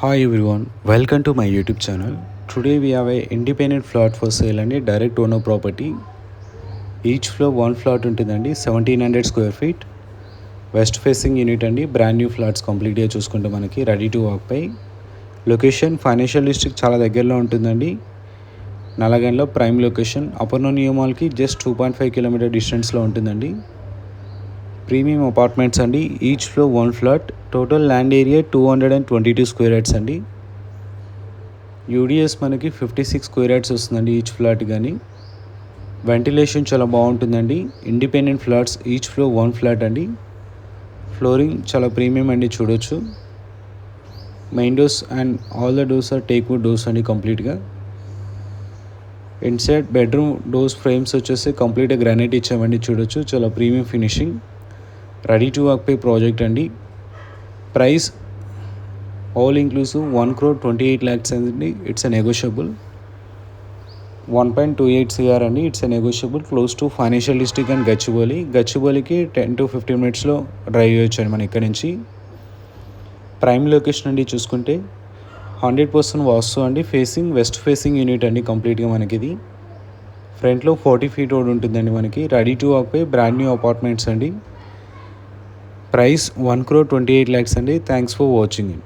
Hi everyone, welcome to my YouTube channel. Today we have a independent flat for sale and a direct owner property. Each floor one flat ఉంటుందండి 1700 square feet west facing unit అండి. Brand new flats కంప్లీట్గా చూసుకుంటే మనకి ready to walk పై location financial district చాలా దగ్గరలో ఉంటుందండి. నల్లగండ్లో ప్రైమ్ లొకేషన్ అపర్ణ నియమాలకి జస్ట్ 2.5 కిలోమీటర్ డిస్టెన్స్లో ఉంటుందండి. ప్రీమియం అపార్ట్మెంట్స్ అండి. Each floor one flat. Total land area 222 square yards అండి. యూడిఎస్ మనకి 56 స్క్వేర్ యార్డ్స్ వస్తుందండి ఈచ్ ఫ్లాట్. కానీ వెంటిలేషన్ చాలా బాగుంటుందండి. Independent flats, each floor one flat అండి. ఫ్లోరింగ్ చాలా ప్రీమియం అండి, చూడొచ్చు. Main doors and all the doors are teak wood doors అండి కంప్లీట్గా. ఇన్సైడ్ బెడ్రూమ్ డోర్స్ ఫ్రేమ్స్ వచ్చేసి కంప్లీట్గా గ్రానైట్ ఇచ్చామండి, చూడొచ్చు. చాలా premium finishing, ready to occupy project అండి. ప్రైస్ ఆల్ ఇంక్లూసివ్ 1,28 lakhs అండి. It's a negotiable. 1.28 CR అండి. It's a negotiable. Close to financial district and గచ్చిబౌలికి 10 to 15 minutesలో డ్రైవ్ చేయొచ్చు అండి మన ఇక్కడ నుంచి. ప్రైమ్ లొకేషన్ అండి. చూసుకుంటే 100% వాస్తు అండి. ఫేసింగ్ వెస్ట్ ఫేసింగ్ యూనిట్ అండి కంప్లీట్గా మనకి. ఇది ఫ్రంట్లో 40 feet రోడ్ ఉంటుందండి మనకి. Ready to occupy brand new apartments అండి. ప్రైస్ 1,28 lakhs అండి. Thanks for watching.